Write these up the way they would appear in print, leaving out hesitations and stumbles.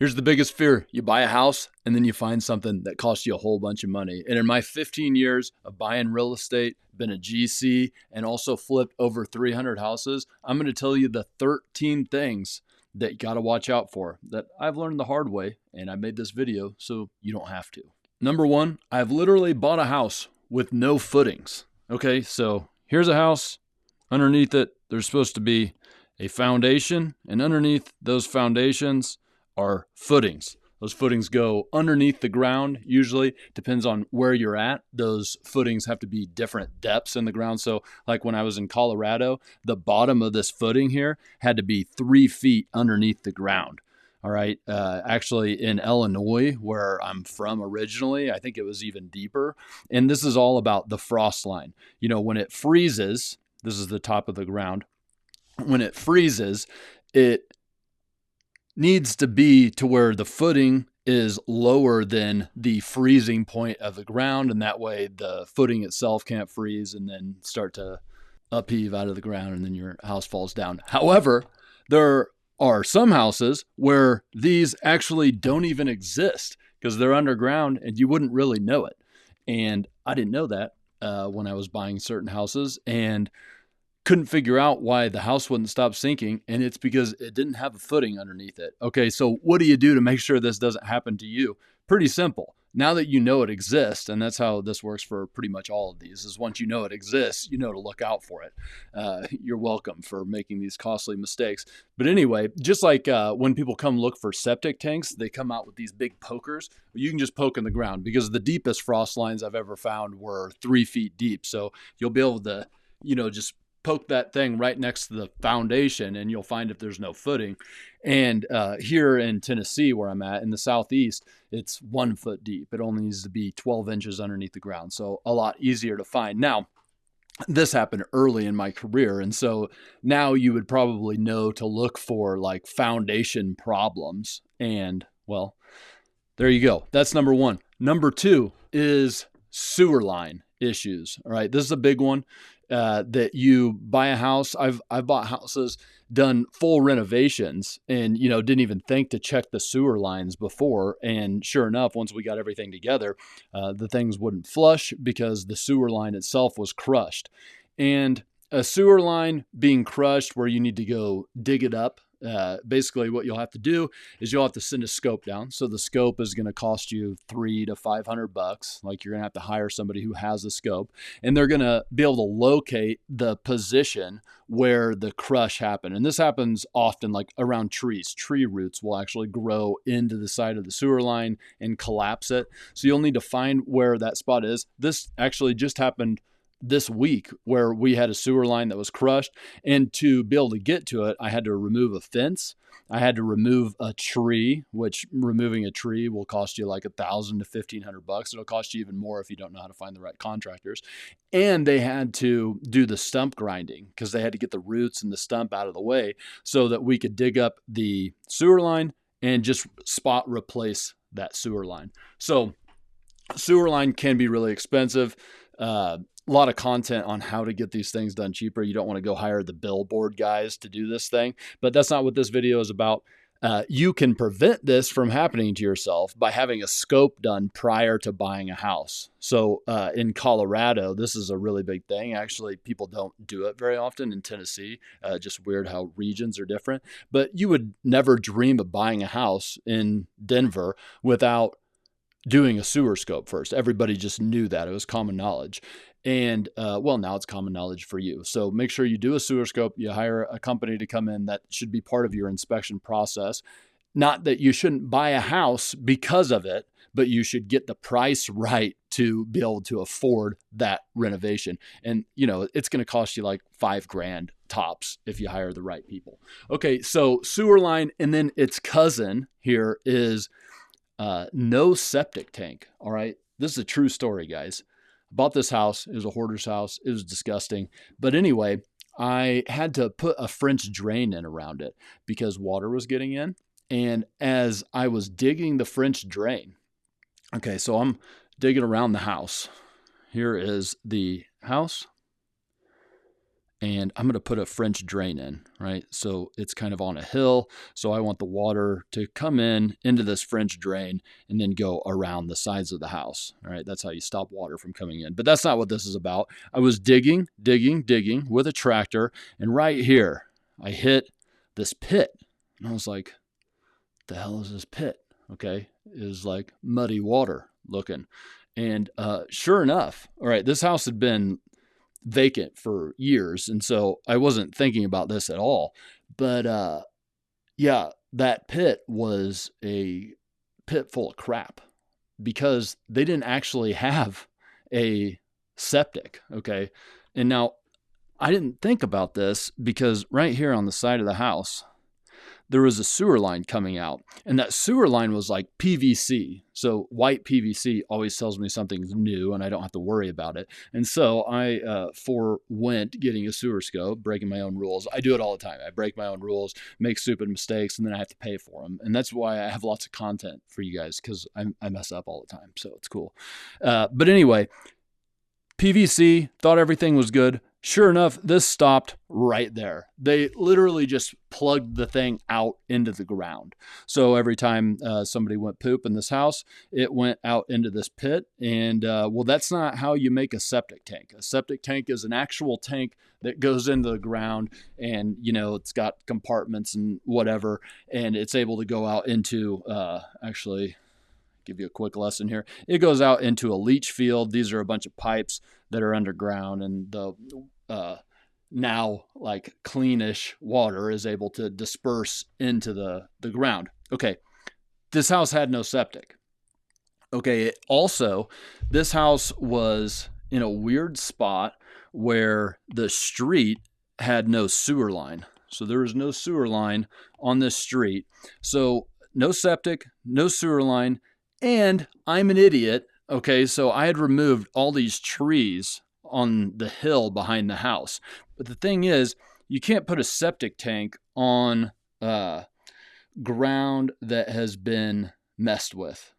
Here's the biggest fear. You buy a house and then you find something that costs you a whole bunch of money. And in my 15 years of buying real estate, been a GC, and also flipped over 300 houses, I'm going to tell you the 13 things that you got to watch out for that I've learned the hard way. And I made this video so you don't have to. Number one, I've literally bought a house with no footings. Okay, so here's a house. Underneath it, there's supposed to be a foundation, and underneath those foundations are footings. Those footings go underneath the ground, usually. Depends on where you're at. Those footings have to be different depths in the ground. So like when I was in Colorado, the bottom of this footing here had to be 3 feet underneath the ground. All right. Actually, in Illinois, where I'm from originally, I think it was even deeper. And this is all about the frost line. You know, when it freezes, this is the top of the ground. When it freezes, it needs to be to where the footing is lower than the freezing point of the ground. And that way the footing itself can't freeze and then start to upheave out of the ground and then your house falls down. However, there are some houses where these actually don't even exist because they're underground and you wouldn't really know it. And I didn't know that when I was buying certain houses, and couldn't figure out why the house wouldn't stop sinking, and it's because it didn't have a footing underneath it. Okay, so what do you do to make sure this doesn't happen to you? Pretty simple. Now that you know it exists, and that's how this works for pretty much all of these, is once you know it exists, you know to look out for it. You're welcome for making these costly mistakes. But anyway, just like when people come look for septic tanks, they come out with these big pokers. You can just poke in the ground because the deepest frost lines I've ever found were 3 feet deep. So you'll be able to, just poke that thing right next to the foundation and you'll find if there's no footing. And here in Tennessee, where I'm at in the southeast, it's 1 foot deep. It only needs to be 12 inches underneath the ground. So a lot easier to find. Now, this happened early in my career. And so now you would probably know to look for like foundation problems. And well, there you go. That's number one. Number two is sewer line issues. All right. This is a big one. That you buy a house. I've bought houses, done full renovations, and didn't even think to check the sewer lines before. And sure enough, once we got everything together, the things wouldn't flush because the sewer line itself was crushed. And a sewer line being crushed, where you need to go dig it up. Basically what you'll have to do is you'll have to send a scope down. So the scope is going to cost you $300 to $500. Like, you're going to have to hire somebody who has a scope, and they're going to be able to locate the position where the crush happened. And this happens often like around trees. Tree roots will actually grow into the side of the sewer line and collapse it. So you'll need to find where that spot is. This actually just happened this week, where we had a sewer line that was crushed, and to be able to get to it, I had to remove a fence. I had to remove a tree, which removing a tree will cost you like $1,000 to $1,500. It'll cost you even more if you don't know how to find the right contractors. And they had to do the stump grinding because they had to get the roots and the stump out of the way so that we could dig up the sewer line and just spot replace that sewer line. So sewer line can be really expensive. A lot of content on how to get these things done cheaper. You don't want to go hire the billboard guys to do this thing, but that's not what this video is about. You can prevent this from happening to yourself by having a scope done prior to buying a house. So in Colorado, this is a really big thing. Actually, people don't do it very often. In Tennessee, just weird how regions are different. But you would never dream of buying a house in Denver without doing a sewer scope first. Everybody just knew that. It was common knowledge. And now it's common knowledge for you. So make sure you do a sewer scope. You hire a company to come in. That should be part of your inspection process. Not that you shouldn't buy a house because of it, but you should get the price right to be able to afford that renovation. And, it's going to cost you like $5,000 tops if you hire the right people. Okay, so sewer line, and then its cousin here is no septic tank. All right. This is a true story, guys. Bought this house. It was a hoarder's house. It was disgusting. But anyway, I had to put a French drain in around it because water was getting in. And as I was digging the French drain, okay, so I'm digging around the house. Here is the house. and I'm going to put a French drain in, right? So it's kind of on a hill. So I want the water to come in into this French drain and then go around the sides of the house. All right. That's how you stop water from coming in. But that's not what this is about. I was digging with a tractor. And right here, I hit this pit. And I was like, the hell is this pit? Okay. It was like muddy water looking. And sure enough, all right, this house had been vacant for years. And so I wasn't thinking about this at all. But yeah, that pit was a pit full of crap because they didn't actually have a septic. Okay. And now I didn't think about this because right here on the side of the house, there was a sewer line coming out, and that sewer line was like PVC. So white PVC always tells me something's new and I don't have to worry about it. And so I forewent getting a sewer scope, breaking my own rules. I do it all the time. I break my own rules, make stupid mistakes, and then I have to pay for them. And that's why I have lots of content for you guys, because I mess up all the time. So it's cool. But anyway, PVC, thought everything was good. Sure enough, this stopped right there. They literally just plugged the thing out into the ground. So every time somebody went poop in this house, it went out into this pit. And well, that's not how you make a septic tank. A septic tank is an actual tank that goes into the ground, and it's got compartments and whatever, and it's able to go out into actually give you a quick lesson here. It goes out into a leach field. These are a bunch of pipes that are underground, and the now like cleanish water is able to disperse into the ground. Okay. This house had no septic. Okay. Also, this house was in a weird spot where the street had no sewer line. So there was no sewer line on this street. So no septic, no sewer line. And I'm an idiot. Okay. So I had removed all these trees on the hill behind the house. But the thing is, you can't put a septic tank on ground that has been messed with,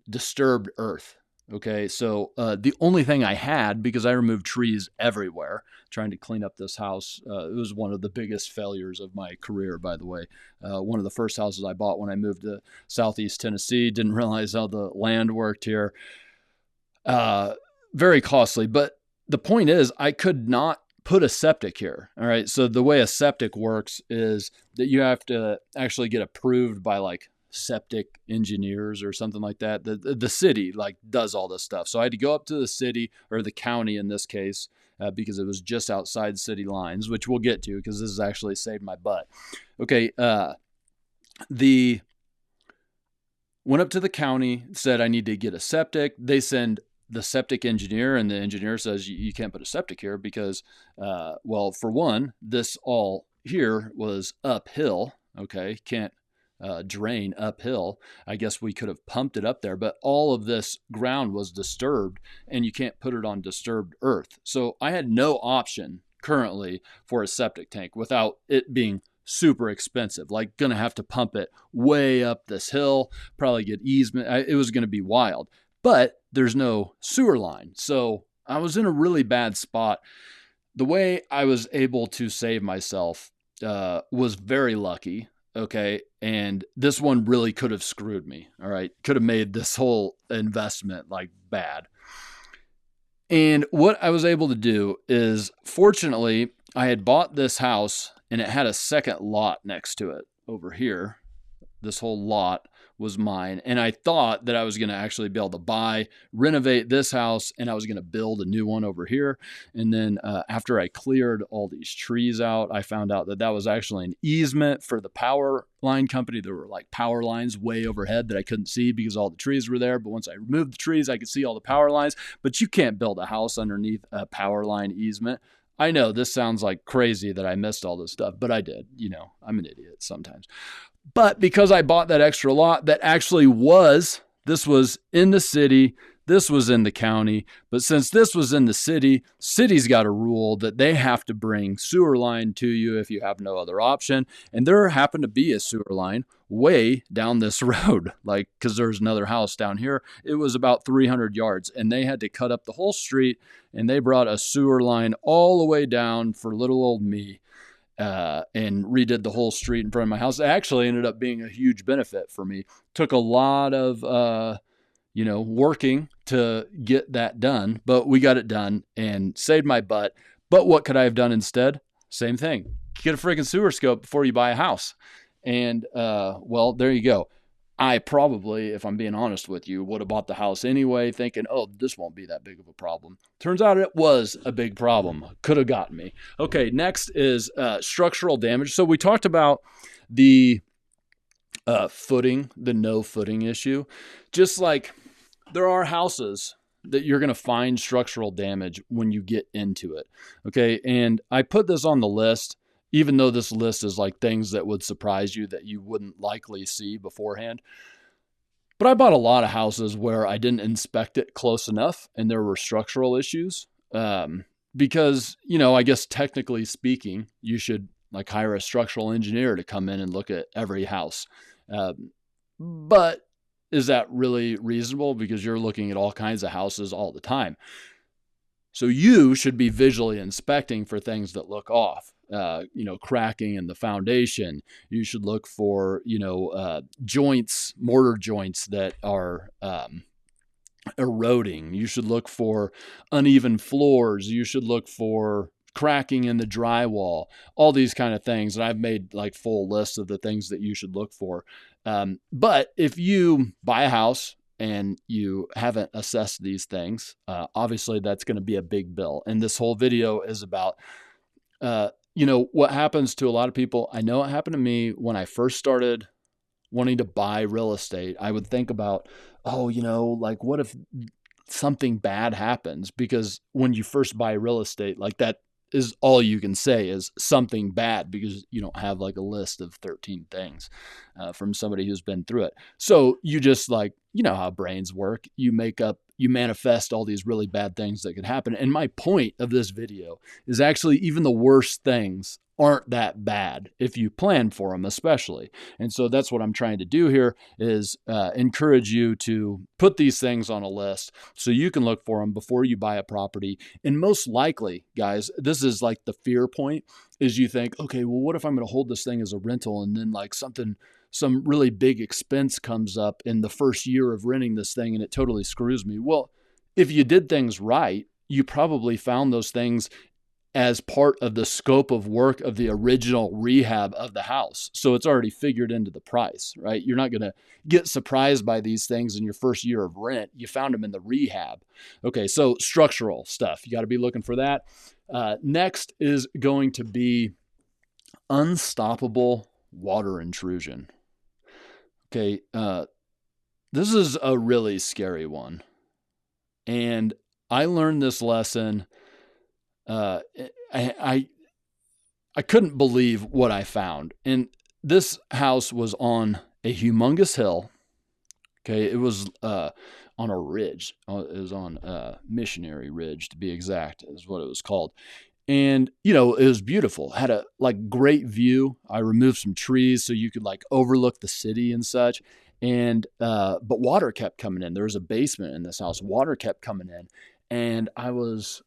disturbed earth. Okay, so the only thing I had, because I removed trees everywhere trying to clean up this house, it was one of the biggest failures of my career, by the way. One of the first houses I bought when I moved to Southeast Tennessee, didn't realize how the land worked here. Very costly, but the point is, I could not put a septic here. All right. So the way a septic works is that you have to actually get approved by like septic engineers or something like that. The city like does all this stuff. So I had to go up to the city, or the county in this case, because it was just outside city lines, which we'll get to because this has actually saved my butt. Okay. Went up to the county, said I need to get a septic. They send the septic engineer, and the engineer says you can't put a septic here because, well, for one, this all here was uphill. Okay. Can't drain uphill. I guess we could have pumped it up there, but all of this ground was disturbed, and you can't put it on disturbed earth. So I had no option currently for a septic tank without it being super expensive, like gonna have to pump it way up this hill, probably get easement. It was going to be wild. But there's no sewer line. So I was in a really bad spot. The way I was able to save myself was very lucky. Okay. And this one really could have screwed me. All right. Could have made this whole investment like bad. And what I was able to do is, fortunately, I had bought this house and it had a second lot next to it over here. This whole lot was mine. And I thought that I was going to actually be able to renovate this house, and I was going to build a new one over here. And then after I cleared all these trees out, I found out that that was actually an easement for the power line company. There were like power lines way overhead that I couldn't see because all the trees were there. But once I removed the trees, I could see all the power lines. But you can't build a house underneath a power line easement. I know this sounds like crazy that I missed all this stuff, but I did. I'm an idiot sometimes. But because I bought that extra lot that actually this was in the city, This was in the county, but since this was in the city, city's got a rule that they have to bring sewer line to you if you have no other option. And there happened to be a sewer line way down this road, like, because there's another house down here. It was about 300 yards, and they had to cut up the whole street, and they brought a sewer line all the way down for little old me. And redid the whole street in front of my house. It actually ended up being a huge benefit for me. Took a lot of, working to get that done, but we got it done and saved my butt. But what could I have done instead? Same thing. Get a freaking sewer scope before you buy a house. And, there you go. I probably, if I'm being honest with you, would have bought the house anyway, thinking, oh, this won't be that big of a problem. Turns out it was a big problem. Could have gotten me. Okay, next is structural damage. So we talked about the footing, the no footing issue. Just like there are houses that you're going to find structural damage when you get into it. Okay, and I put this on the list, even though this list is like things that would surprise you that you wouldn't likely see beforehand. But I bought a lot of houses where I didn't inspect it close enough and there were structural issues. Because, I guess technically speaking, you should like hire a structural engineer to come in and look at every house. But is that really reasonable? Because you're looking at all kinds of houses all the time. So you should be visually inspecting for things that look off. Cracking in the foundation. You should look for, joints, mortar joints that are eroding. You should look for uneven floors. You should look for cracking in the drywall, all these kind of things. And I've made like full lists of the things that you should look for. But if you buy a house and you haven't assessed these things, obviously that's going to be a big bill. And this whole video is about, what happens to a lot of people. I know it happened to me when I first started wanting to buy real estate. I would think about, what if something bad happens? Because when you first buy real estate, like that is all you can say is something bad, because you don't have like a list of 13 things from somebody who's been through it. So you just how brains work. You manifest all these really bad things that could happen. And my point of this video is actually even the worst things aren't that bad if you plan for them, especially. And so that's what I'm trying to do here is encourage you to put these things on a list so you can look for them before you buy a property. And most likely, guys, this is like the fear point, is you think, okay, well, what if I'm going to hold this thing as a rental and then like some really big expense comes up in the first year of renting this thing and it totally screws me? Well, if you did things right, you probably found those things as part of the scope of work of the original rehab of the house. So it's already figured into the price, right? You're not going to get surprised by these things in your first year of rent. You found them in the rehab. Okay, so structural stuff. You got to be looking for that. Next is going to be unstoppable water intrusion. Okay, this is a really scary one. And I learned this lesson. I couldn't believe what I found. And this house was on a humongous hill. Okay, it was on a ridge. It was on Missionary Ridge, to be exact, is what it was called. And, it was beautiful. Had a great view. I removed some trees so you could overlook the city and such. And, but water kept coming in. There was a basement in this house. Water kept coming in. And I was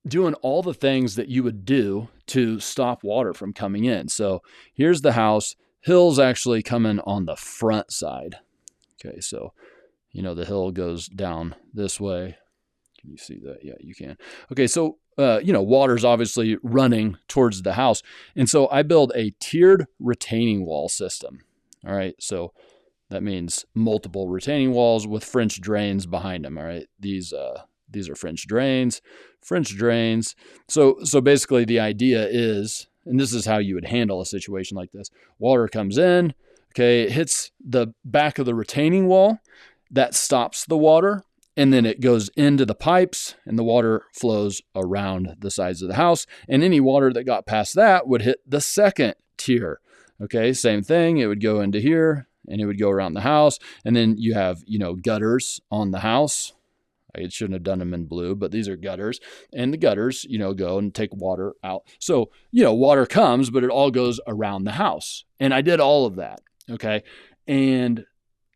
doing all the things that you would do to stop water from coming in. So here's the house. Hill's actually coming on the front side. Okay, so, the hill goes down this way. Can you see that? Yeah, you can. Okay, so, water's obviously running towards the house. And so I build a tiered retaining wall system. All right, so that means multiple retaining walls with French drains behind them. All right, these are French drains. So basically the idea is, and this is how you would handle a situation like this. Water comes in, okay, it hits the back of the retaining wall. That stops the water, and then it goes into the pipes, and the water flows around the sides of the house. And any water that got past that would hit the second tier. Okay, same thing. It would go into here, and it would go around the house. And then you have, gutters on the house. I shouldn't have done them in blue, but these are gutters, and the gutters, go and take water out. So, water comes, but it all goes around the house. And I did all of that. Okay. And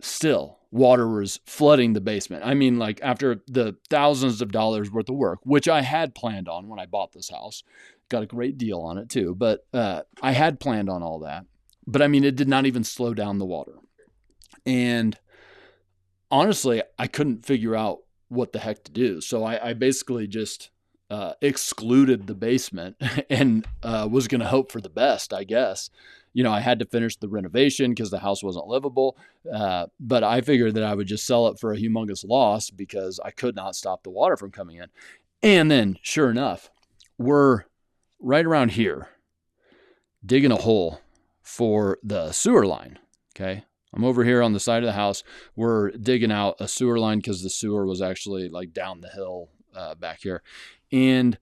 still water was flooding the basement. I mean, like after the thousands of dollars worth of work, which I had planned on when I bought this house, got a great deal on it too. But I had planned on all that. But I mean, it did not even slow down the water. And honestly, I couldn't figure out what the heck to do. So I basically just excluded the basement and was going to hope for the best, I guess. I had to finish the renovation because the house wasn't livable. But I figured that I would just sell it for a humongous loss because I could not stop the water from coming in. And then, sure enough, we're right around here digging a hole for the sewer line. Okay. I'm over here on the side of the house. We're digging out a sewer line because the sewer was actually like down the hill back here. And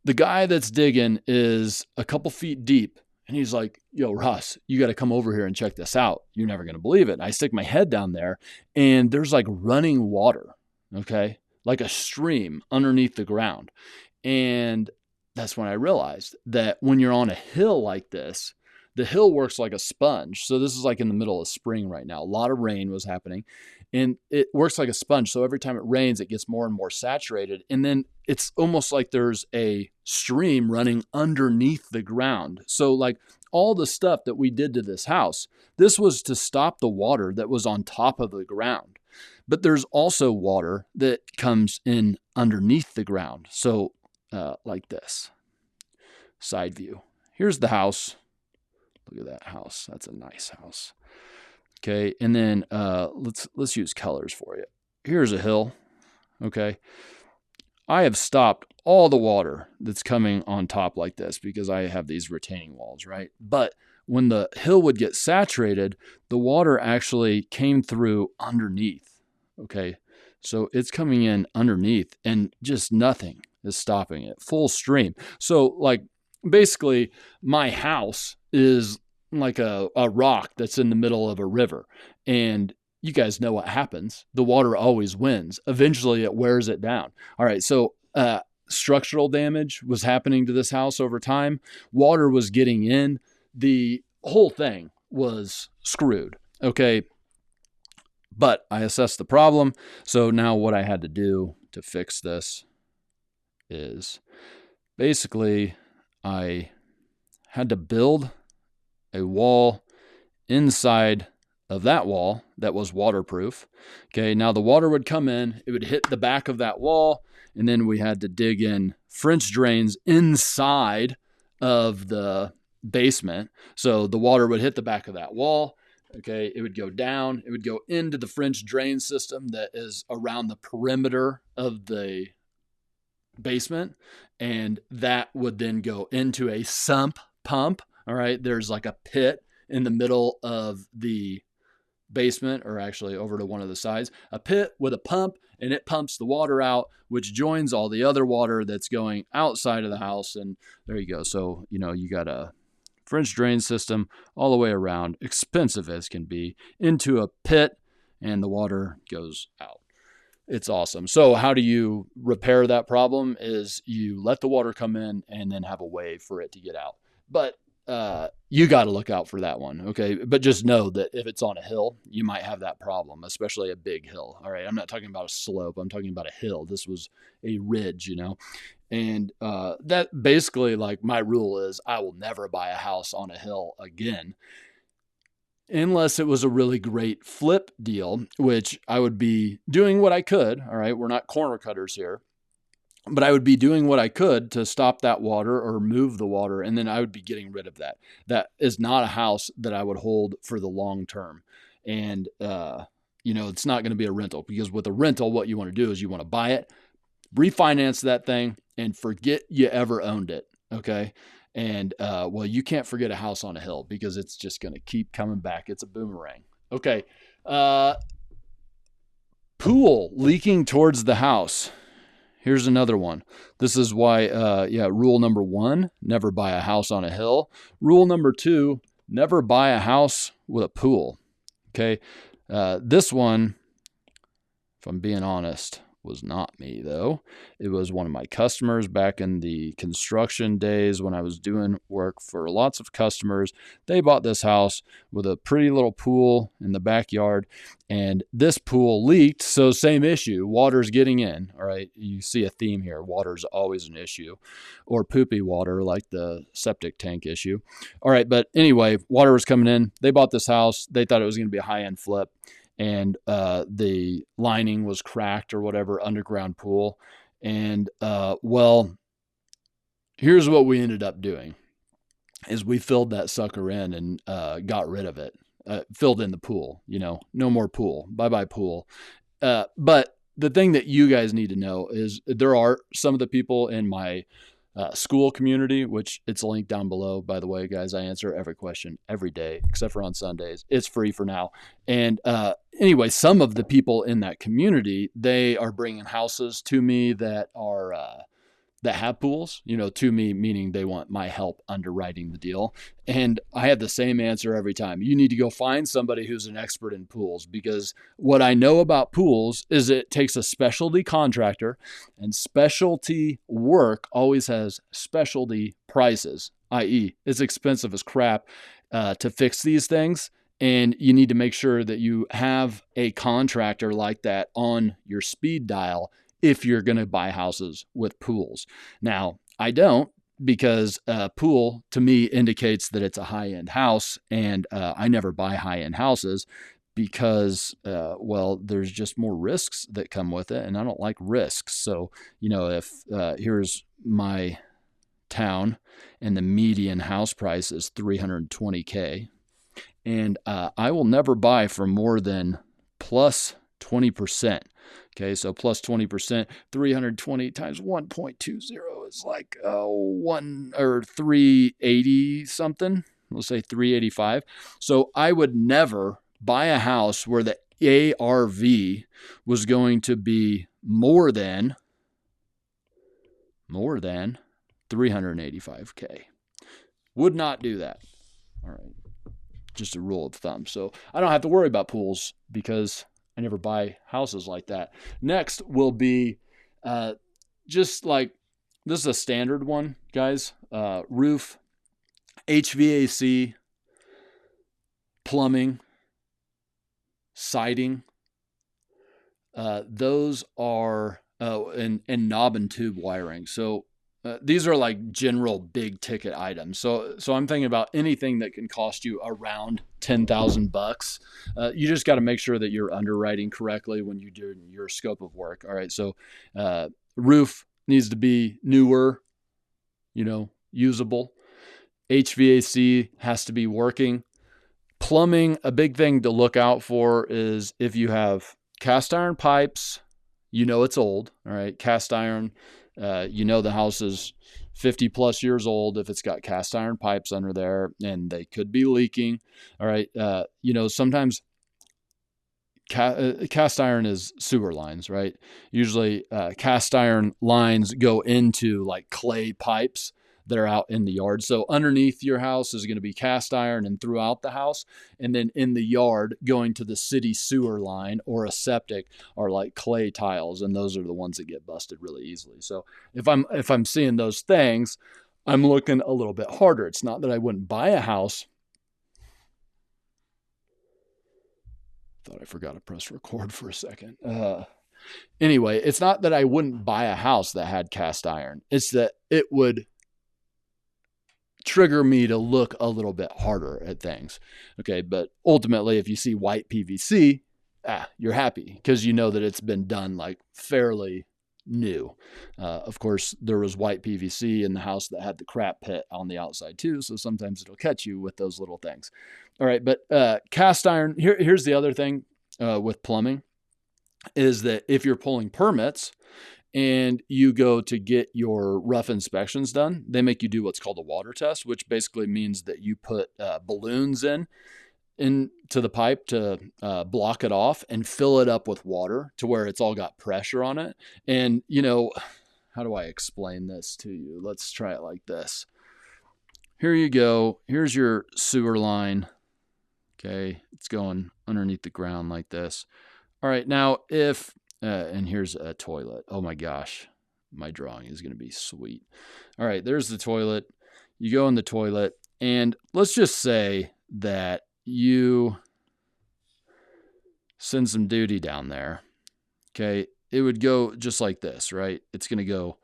the guy that's digging is a couple feet deep. And he's like, yo, Russ, you got to come over here and check this out. You're never going to believe it. And I stick my head down there and there's like running water. Okay. Like a stream underneath the ground. And that's when I realized that when you're on a hill like this, the hill works like a sponge. So this is like in the middle of spring right now. A lot of rain was happening and it works like a sponge. So every time it rains, it gets more and more saturated. And then it's almost like there's a stream running underneath the ground. So like all the stuff that we did to this house, this was to stop the water that was on top of the ground. But there's also water that comes in underneath the ground. So like this side view. Here's the house. Look at that house. That's a nice house. Okay. And then let's use colors for you. Here's a hill. Okay. I have stopped all the water that's coming on top like this because I have these retaining walls, right? But when the hill would get saturated, the water actually came through underneath. Okay. So it's coming in underneath and just nothing is stopping it. Full stream. So like basically my house is like a rock that's in the middle of a river. And you guys know what happens. The water always wins. Eventually it wears it down. All right. So structural damage was happening to this house over time. Water was getting in. The whole thing was screwed. Okay. But I assessed the problem. So now what I had to do to fix this is basically I had to build a wall inside of that wall that was waterproof. Okay, now the water would come in, it would hit the back of that wall, and then we had to dig in French drains inside of the basement. So the water would hit the back of that wall. Okay, it would go down, it would go into the French drain system that is around the perimeter of the basement, and that would then go into a sump pump. All right, there's like a pit in the middle of the basement, or actually over to one of the sides, a pit with a pump, and it pumps the water out, which joins all the other water that's going outside of the house. And there you go. So, you got a French drain system all the way around, expensive as can be, into a pit, and the water goes out. It's awesome. So how do you repair that problem is you let the water come in and then have a way for it to get out. But you got to look out for that one. Okay. But just know that if it's on a hill, you might have that problem, especially a big hill. All right. I'm not talking about a slope. I'm talking about a hill. This was a ridge, and that basically, like, my rule is I will never buy a house on a hill again, unless it was a really great flip deal, which I would be doing what I could. All right. We're not corner cutters here. But I would be doing what I could to stop that water or move the water, and then I would be getting rid of that. That is not a house that I would hold for the long term. And, it's not going to be a rental, because with a rental, what you want to do is you want to buy it, refinance that thing, and forget you ever owned it. Okay. And, you can't forget a house on a hill, because it's just going to keep coming back. It's a boomerang. Okay. Pool leaking towards the house. Here's another one. This is why, rule number 1, never buy a house on a hill. Rule number 2, never buy a house with a pool. Okay. This one, if I'm being honest, was not me though. It was one of my customers back in the construction days when I was doing work for lots of customers. They bought this house with a pretty little pool in the backyard, and this pool leaked. So same issue, water's getting in. All right, you see a theme here. Water's always an issue, or poopy water like the septic tank issue. All right, but anyway, water was coming in. They bought this house. They thought it was going to be a high-end flip, and the lining was cracked or whatever, underground pool. And well, here's what we ended up doing is we filled that sucker in and got rid of it, filled in the pool, no more pool, bye-bye pool. But the thing that you guys need to know is there are some of the people in my school community, which it's linked down below. By the way, guys, I answer every question every day, except for on Sundays. It's free for now. And anyway, some of the people in that community, they are bringing houses to me that are that have pools, to me, meaning they want my help underwriting the deal. And I have the same answer every time. You need to go find somebody who's an expert in pools, because what I know about pools is it takes a specialty contractor, and specialty work always has specialty prices, i.e. it's expensive as crap to fix these things. And you need to make sure that you have a contractor like that on your speed dial if you're going to buy houses with pools. Now, I don't, because pool to me indicates that it's a high-end house, and I never buy high-end houses because, well, there's just more risks that come with it, and I don't like risks. So, if here's my town and the median house price is $320K, and I will never buy for more than plus 20%. Okay, so plus 20%, 320 times 1.20 is like 380 something. Let's say 385. So I would never buy a house where the ARV was going to be more than 385K. Would not do that. All right, just a rule of thumb. So I don't have to worry about pools because I never buy houses like that. Next will be just like, this is a standard one, guys. Roof, HVAC, plumbing, siding. Those are, and knob and tube wiring. So these are like general big ticket items. So I'm thinking about anything that can cost you around $10,000. You just got to make sure that you're underwriting correctly when you do your scope of work. All right. So roof needs to be newer, usable. HVAC has to be working. Plumbing, a big thing to look out for is if you have cast iron pipes, it's old. All right. Cast iron. The house is 50 plus years old if it's got cast iron pipes under there and they could be leaking. All right. Sometimes cast iron is sewer lines, right? Usually cast iron lines go into like clay pipes that are out in the yard. So underneath your house is going to be cast iron and throughout the house. And then in the yard going to the city sewer line or a septic are like clay tiles. And those are the ones that get busted really easily. So if I'm seeing those things, I'm looking a little bit harder. It's not that I wouldn't buy a house. Thought I forgot to press record for a second. Anyway, it's not that I wouldn't buy a house that had cast iron. It's that it would trigger me to look a little bit harder at things. Okay. But ultimately, if you see white PVC, you're happy because you know that it's been done like fairly new. Of course, there was white PVC in the house that had the crap pit on the outside too. So sometimes it'll catch you with those little things. All right. But cast iron, here's the other thing with plumbing is that if you're pulling permits, and you go to get your rough inspections done, they make you do what's called a water test, which basically means that you put balloons into the pipe to block it off and fill it up with water to where it's all got pressure on it. And, how do I explain this to you? Let's try it like this. Here you go. Here's your sewer line. Okay. It's going underneath the ground like this. All right. Now, if And here's a toilet. Oh my gosh, my drawing is going to be sweet. All right, there's the toilet. You go in the toilet, and let's just say that you send some duty down there. Okay, it would go just like this, right? It's going to go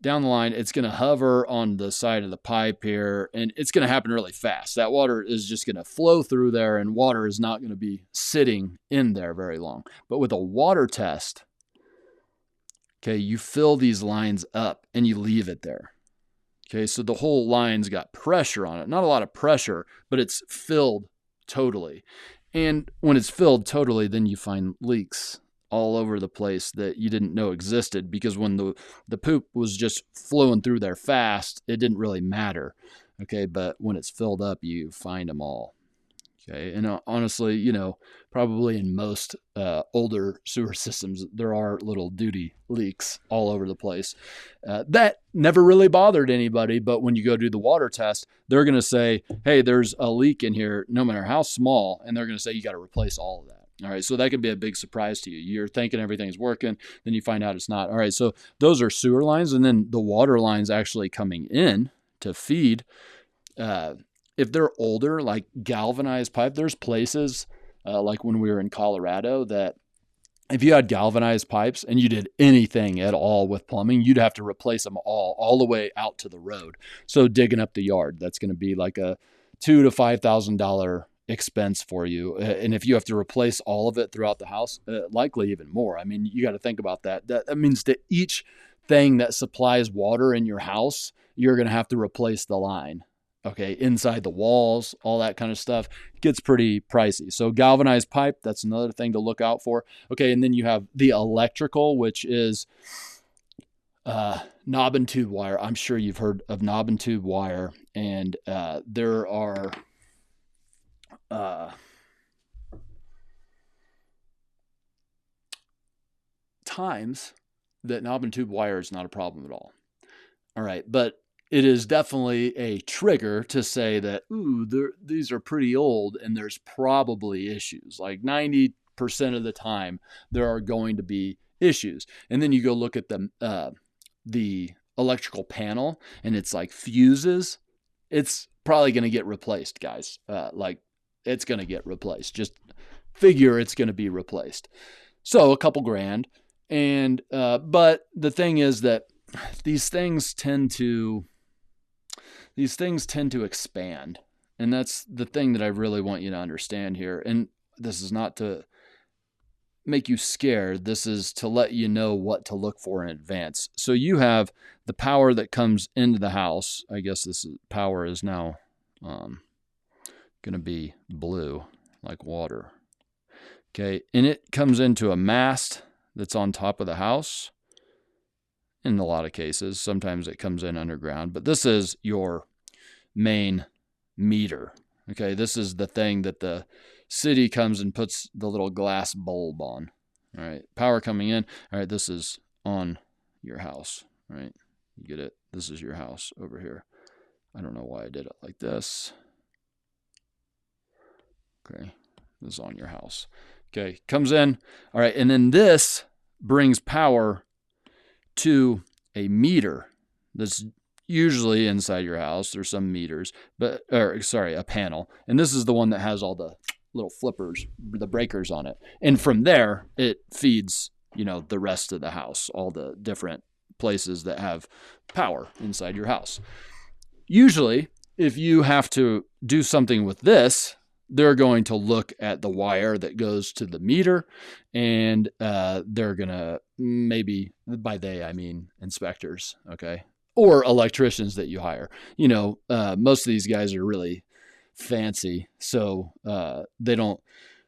down the line. It's going to hover on the side of the pipe here, and it's going to happen really fast. That water is just going to flow through there, and water is not going to be sitting in there very long. But with a water test, okay, you fill these lines up and you leave it there. Okay, so the whole line's got pressure on it. Not a lot of pressure, but it's filled totally. And when it's filled totally, then you find leaks all over the place that you didn't know existed, because when the poop was just flowing through there fast, it didn't really matter. Okay, but when it's filled up, you find them all. Okay, and honestly, probably in most older sewer systems, there are little duty leaks all over the place. That never really bothered anybody, but when you go do the water test, they're going to say, hey, there's a leak in here, no matter how small, and they're going to say you got to replace all of that. All right, so that could be a big surprise to you. You're thinking everything's working, then you find out it's not. All right, so those are sewer lines, and then the water lines actually coming in to feed. If they're older, like galvanized pipe, there's places like when we were in Colorado that if you had galvanized pipes and you did anything at all with plumbing, you'd have to replace them all the way out to the road. So digging up the yard, that's going to be like a $2,000 to $5,000 expense for you. And if you have to replace all of it throughout the house, likely even more. I mean, you got to think about that. That means that each thing that supplies water in your house, you're going to have to replace the line. Okay, inside the walls, all that kind of stuff gets pretty pricey. So galvanized pipe, that's another thing to look out for. Okay, and then you have the electrical, which is knob and tube wire. I'm sure you've heard of knob and tube wire, and there are times that knob and tube wire is not a problem at all. All right, but it is definitely a trigger to say that, these are pretty old and there's probably issues. Like 90% of the time, there are going to be issues. And then you go look at the electrical panel and it's like fuses. It's probably going to get replaced, guys. It's going to get replaced. Just figure it's going to be replaced. So a couple grand. And, but the thing is that these things tend to expand. And that's the thing that I really want you to understand here. And this is not to make you scared. This is to let you know what to look for in advance. So you have the power that comes into the house. I guess power is now going to be blue, like water. Okay. And it comes into a mast that's on top of the house. In a lot of cases, sometimes it comes in underground, but this is your main meter. Okay, this is the thing that the city comes and puts the little glass bulb on. All right, power coming in. All right, this is on your house. All right, you get it? This is your house over here. I don't know why I did it like this. Okay, this is on your house. Okay, comes in. All right, and then this brings power to a meter that's usually inside your house. There's some meters, a panel. And this is the one that has all the little flippers, the breakers on it. And from there, it feeds, the rest of the house, all the different places that have power inside your house. Usually, if you have to do something with this, they're going to look at the wire that goes to the meter, and they're going to, maybe by they, I mean inspectors, okay? Or electricians that you hire. Most of these guys are really fancy, so they don't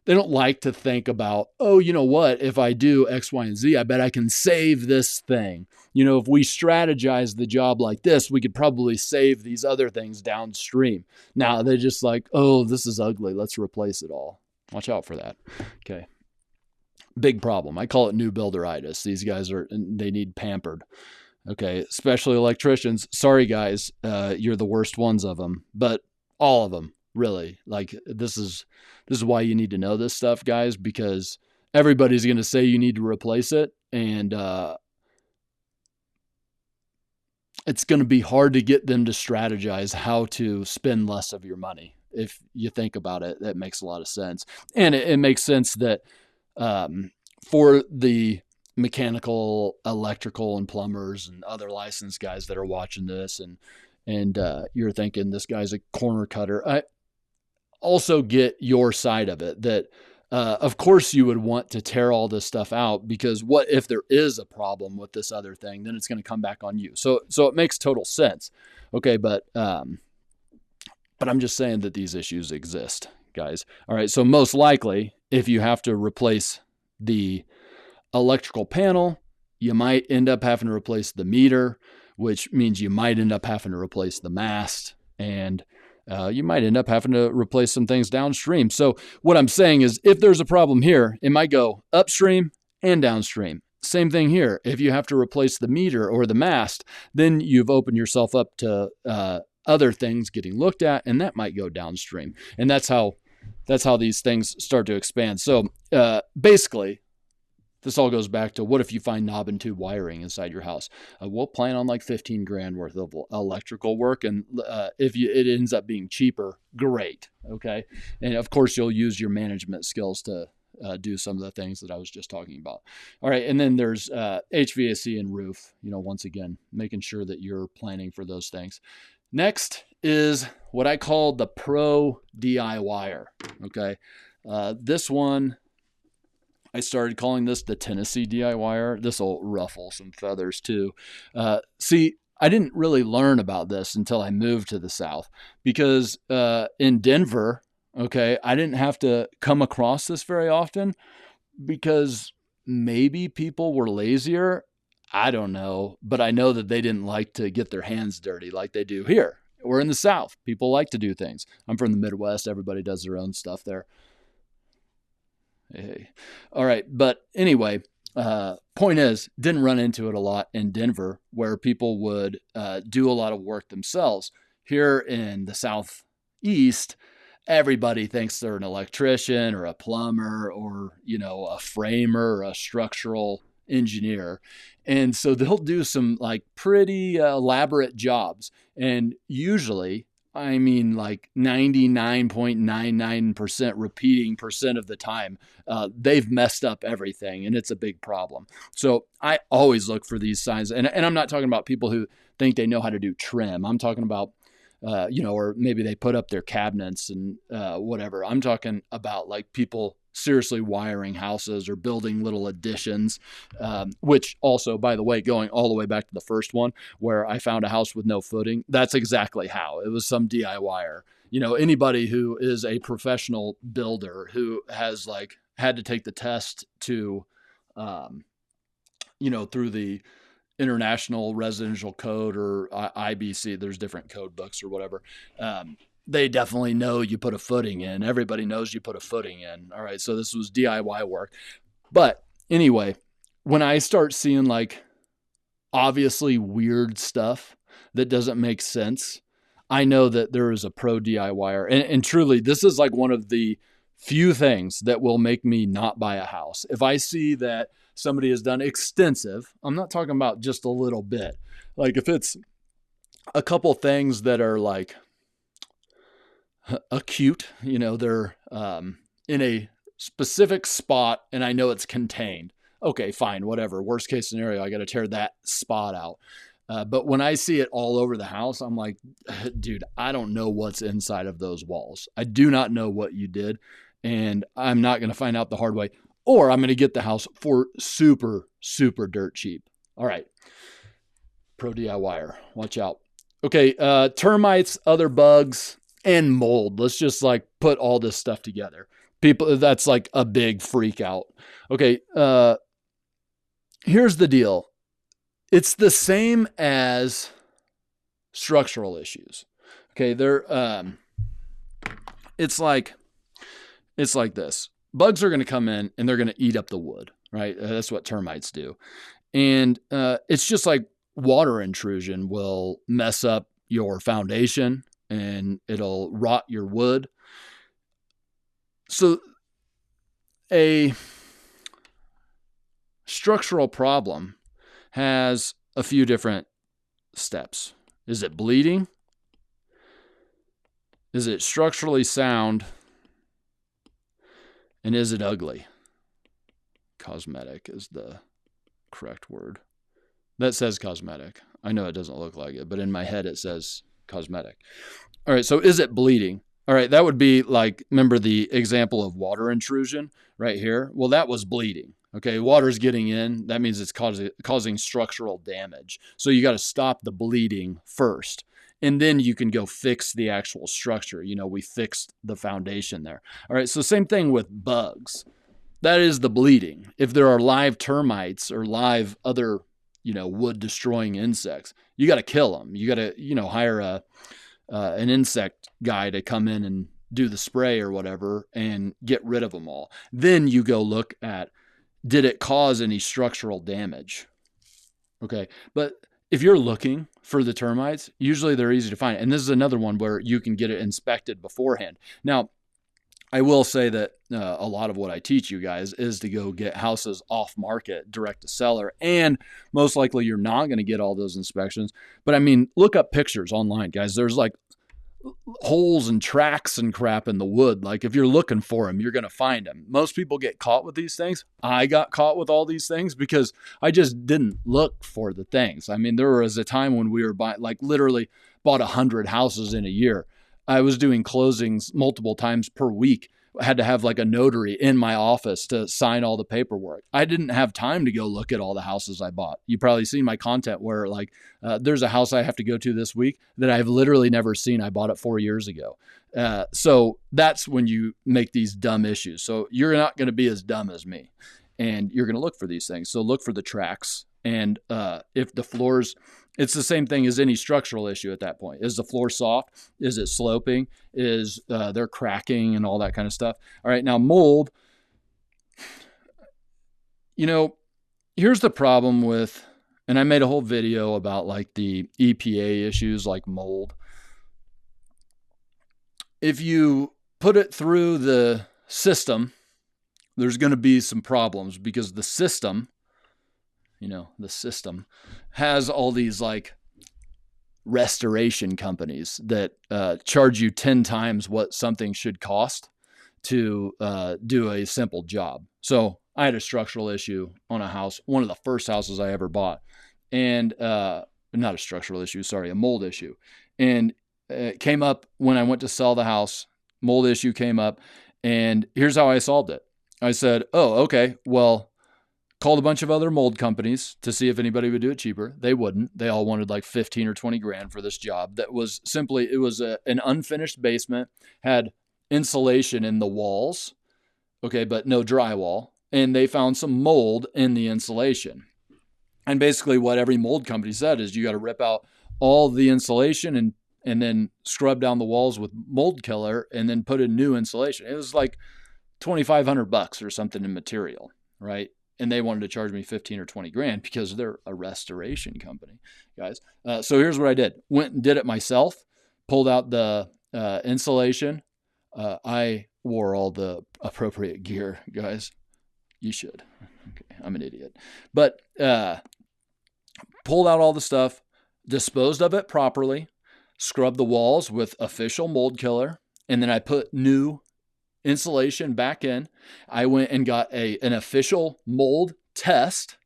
like to think about, if I do X, Y, and Z, I bet I can save this thing. If we strategize the job like this, we could probably save these other things downstream. Now they're just like, this is ugly, let's replace it all. Watch out for that. Okay. Big problem. I call it new builderitis. These guys they need pampered. Okay. Especially electricians. Sorry guys. You're the worst ones of them, but all of them really. Like this is why you need to know this stuff, guys, because everybody's going to say you need to replace it. And it's going to be hard to get them to strategize how to spend less of your money. If you think about it, that makes a lot of sense. And it makes sense that for the mechanical, electrical, and plumbers and other licensed guys that are watching this, and you're thinking this guy's a corner cutter. I also get your side of it, that of course you would want to tear all this stuff out, because what if there is a problem with this other thing, then it's going to come back on you. So it makes total sense. Okay. But I'm just saying that these issues exist, guys. All right. So most likely, if you have to replace the electrical panel, you might end up having to replace the meter, which means you might end up having to replace the mast, and you might end up having to replace some things downstream. So what I'm saying is, if there's a problem here, it might go upstream and downstream. Same thing here. If you have to replace the meter or the mast, then you've opened yourself up to other things getting looked at, and that might go downstream. And that's how these things start to expand. So basically, this all goes back to, what if you find knob and tube wiring inside your house? We'll plan on like $15,000 worth of electrical work. And if it ends up being cheaper, great. Okay. And of course, you'll use your management skills to do some of the things that I was just talking about. All right. And then there's HVAC and roof, once again, making sure that you're planning for those things. Next is what I call the pro DIYer. Okay. This one, I started calling this the Tennessee DIYer. This will ruffle some feathers too. See, I didn't really learn about this until I moved to the South, because in Denver, okay, I didn't have to come across this very often, because maybe people were lazier. I don't know, but I know that they didn't like to get their hands dirty like they do here. We're in the South. People like to do things. I'm from the Midwest. Everybody does their own stuff there. Hey. All right. But anyway, point is, didn't run into it a lot in Denver, where people would do a lot of work themselves. Here in the Southeast, everybody thinks they're an electrician or a plumber or, a framer or a structural engineer. And so they'll do some like pretty elaborate jobs. And usually, I mean, like 99.99% repeating percent of the time, they've messed up everything, and it's a big problem. So I always look for these signs. And I'm not talking about people who think they know how to do trim. I'm talking about, or maybe they put up their cabinets and whatever. I'm talking about like people seriously wiring houses or building little additions, which also, by the way, going all the way back to the first one where I found a house with no footing, that's exactly how. It was some DIYer. Anybody who is a professional builder who has like had to take the test to, through the International Residential Code or IBC, there's different code books or whatever. They definitely know you put a footing in. Everybody knows you put a footing in. All right. So this was DIY work. But anyway, when I start seeing like obviously weird stuff that doesn't make sense, I know that there is a pro DIYer. And truly, this is like one of the few things that will make me not buy a house. If I see that somebody has done extensive, I'm not talking about just a little bit. Like if it's a couple things that are like acute, they're in a specific spot and I know it's contained. Okay, fine, whatever. Worst case scenario, I got to tear that spot out. But when I see it all over the house, I'm like, dude, I don't know what's inside of those walls. I do not know what you did, and I'm not going to find out the hard way, or I'm going to get the house for super, super dirt cheap. All right. Pro DIYer, watch out. Okay, termites, other bugs, and mold. Let's just like put all this stuff together. People, that's like a big freak out. Okay. Here's the deal. It's the same as structural issues. Okay. It's like this. Bugs are going to come in and they're going to eat up the wood, right? That's what termites do. And, it's just like water intrusion will mess up your foundation and it'll rot your wood. So a structural problem has a few different steps. Is it bleeding? Is it structurally sound? And is it ugly? Cosmetic is the correct word. That says cosmetic. I know it doesn't look like it, but in my head it says cosmetic. All right, so is it bleeding? All right, that would be like, remember the example of water intrusion right here? Well, that was bleeding. Okay, water's getting in. That means it's causing structural damage. So you got to stop the bleeding first. And then you can go fix the actual structure. You know, we fixed the foundation there. All right, so same thing with bugs. That is the bleeding. If there are live termites or live other, wood destroying insects, you got to kill them. You got to, hire an insect guy to come in and do the spray or whatever and get rid of them all. Then you go look at, did it cause any structural damage? Okay, but if you're looking for the termites, usually they're easy to find. And this is another one where you can get it inspected beforehand. Now, I will say that a lot of what I teach you guys is to go get houses off market, direct to seller, and most likely you're not going to get all those inspections. But I mean, look up pictures online, guys. There's like holes and tracks and crap in the wood. Like if you're looking for them, you're going to find them. Most people get caught with these things. I got caught with all these things because I just didn't look for the things. I mean, there was a time when we were literally bought 100 houses in a year. I was doing closings multiple times per week. I had to have like a notary in my office to sign all the paperwork. I didn't have time to go look at all the houses I bought. You probably seen my content where there's a house I have to go to this week that I've literally never seen. I bought it 4 years ago. So that's when you make these dumb issues. So you're not going to be as dumb as me, and you're going to look for these things. So look for the tracks. And if the floors, it's the same thing as any structural issue at that point. Is the floor soft? Is it sloping? Is there cracking and all that kind of stuff? All right, now mold. Here's the problem with, and I made a whole video about like the EPA issues like mold. If you put it through the system, there's going to be some problems because the system has all these like restoration companies that charge you 10 times what something should cost to do a simple job. So I had a structural issue on a house, one of the first houses I ever bought, and not a structural issue, sorry, a mold issue. And it came up when I went to sell the house. Mold issue came up, and here's how I solved it. I said, oh, okay, well, called a bunch of other mold companies to see if anybody would do it cheaper. They wouldn't. They all wanted like 15 or 20 grand for this job. That was simply, it was an unfinished basement, had insulation in the walls, okay, but no drywall. And they found some mold in the insulation. And basically what every mold company said is you got to rip out all the insulation and then scrub down the walls with mold killer and then put in new insulation. It was like $2,500 or something in material, right? And they wanted to charge me 15 or 20 grand because they're a restoration company, guys. So here's what I did. Went and did it myself, pulled out the insulation. I wore all the appropriate gear, guys. You should. Okay, I'm an idiot. But pulled out all the stuff, disposed of it properly, scrubbed the walls with official mold killer, and then I put new insulation back in. I went and got an official mold test,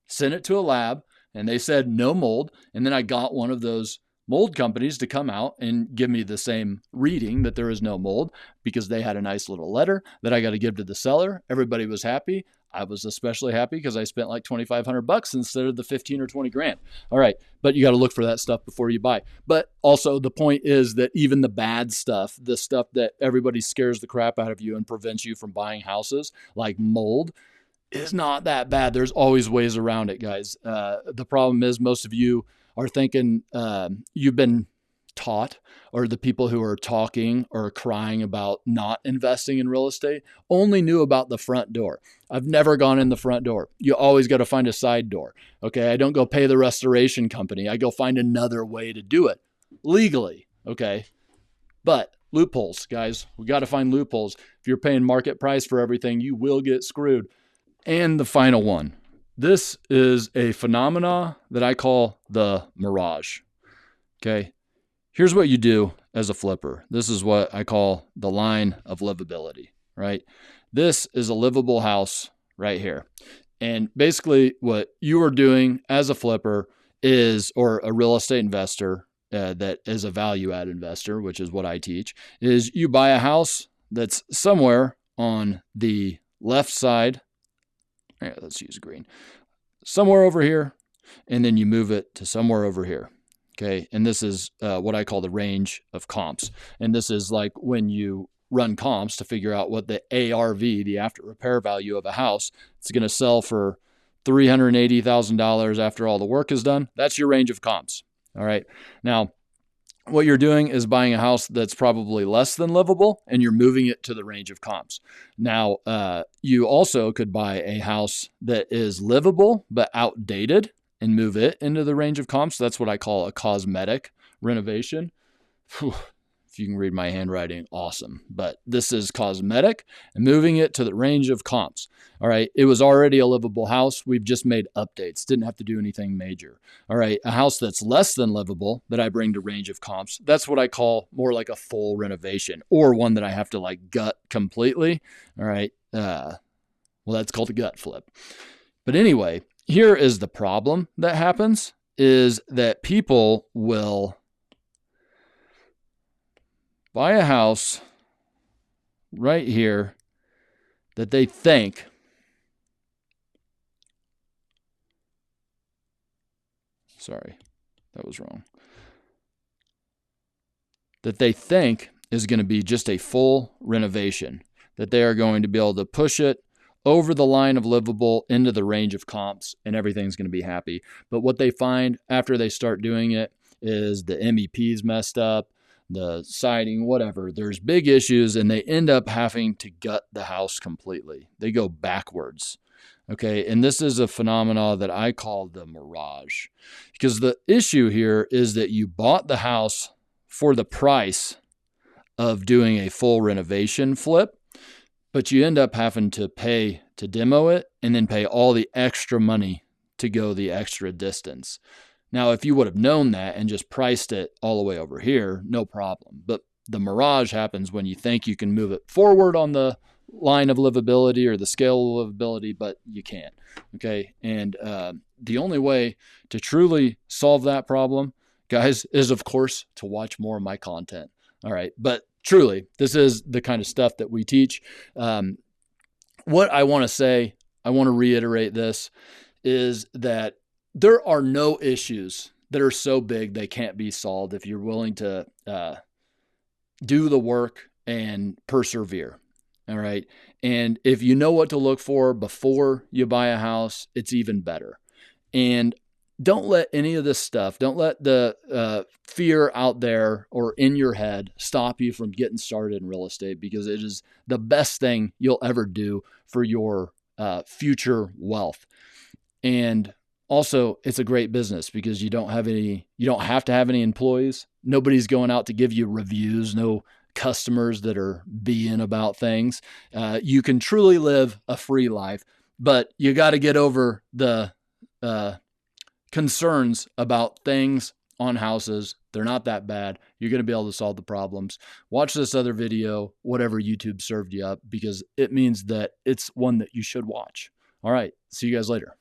sent it to a lab, and they said no mold. And then I got one of those mold companies to come out and give me the same reading that there is no mold, because they had a nice little letter that I got to give to the seller. Everybody was happy. I was especially happy because I spent like $2,500 instead of the 15 or 20 grand. All right. But you got to look for that stuff before you buy. But also the point is that even the bad stuff, the stuff that everybody scares the crap out of you and prevents you from buying houses, like mold, is not that bad. There's always ways around it, guys. The problem is most of you are thinking you've been taught, or the people who are talking or crying about not investing in real estate only knew about the front door. I've never gone in the front door. You always got to find a side door. Okay. I don't go pay the restoration company. I go find another way to do it legally. Okay. But loopholes, guys, we got to find loopholes. If you're paying market price for everything, you will get screwed. And the final one, This is a phenomena that I call the mirage. Okay. Here's what you do as a flipper. This is what I call the line of livability, right? This is a livable house right here. And basically what you are doing as a flipper is, or a real estate investor that is a value add investor, which is what I teach, is you buy a house that's somewhere on the left side. Let's use green. Somewhere over here, and then you move it to somewhere over here. Okay. And this is what I call the range of comps. And this is like when you run comps to figure out what the ARV, the after repair value of a house, it's going to sell for $380,000 after all the work is done. That's your range of comps. All right. Now, what you're doing is buying a house that's probably less than livable, and you're moving it to the range of comps. Now, you also could buy a house that is livable but outdated and move it into the range of comps. That's what I call a cosmetic renovation. Whew. If you can read my handwriting, awesome. But this is cosmetic and moving it to the range of comps. All right. It was already a livable house. We've just made updates. Didn't have to do anything major. All right. A house that's less than livable that I bring to range of comps. That's what I call more like a full renovation, or one that I have to like gut completely. All right. Well, that's called a gut flip. But anyway, here is the problem that happens is that people will buy a house right here that they think that was wrong. That they think is going to be just a full renovation, that they are going to be able to push it over the line of livable into the range of comps, and everything's going to be happy. But what they find after they start doing it is the MEP's messed up, the siding, whatever. There's big issues, and they end up having to gut the house completely. They go backwards. Okay. And this is a phenomena that I call the mirage, because the issue here is that you bought the house for the price of doing a full renovation flip, but you end up having to pay to demo it and then pay all the extra money to go the extra distance. Now, if you would have known that and just priced it all the way over here, no problem. But the mirage happens when you think you can move it forward on the line of livability or the scale of livability, but you can't. Okay. And the only way to truly solve that problem, guys, is of course to watch more of my content. All right. But truly, this is the kind of stuff that we teach. What I want to say, I want to reiterate this, is that there are no issues that are so big they can't be solved if you're willing to do the work and persevere. All right. And if you know what to look for before you buy a house, it's even better. And don't let any of this stuff, don't let the fear out there or in your head stop you from getting started in real estate, because it is the best thing you'll ever do for your future wealth. And also, it's a great business because you don't have to have any employees. Nobody's going out to give you reviews, no customers that are being about things. You can truly live a free life, but you got to get over the concerns about things on houses. They're not that bad. You're going to be able to solve the problems. Watch this other video, whatever YouTube served you up, because it means that it's one that you should watch. All right. See you guys later.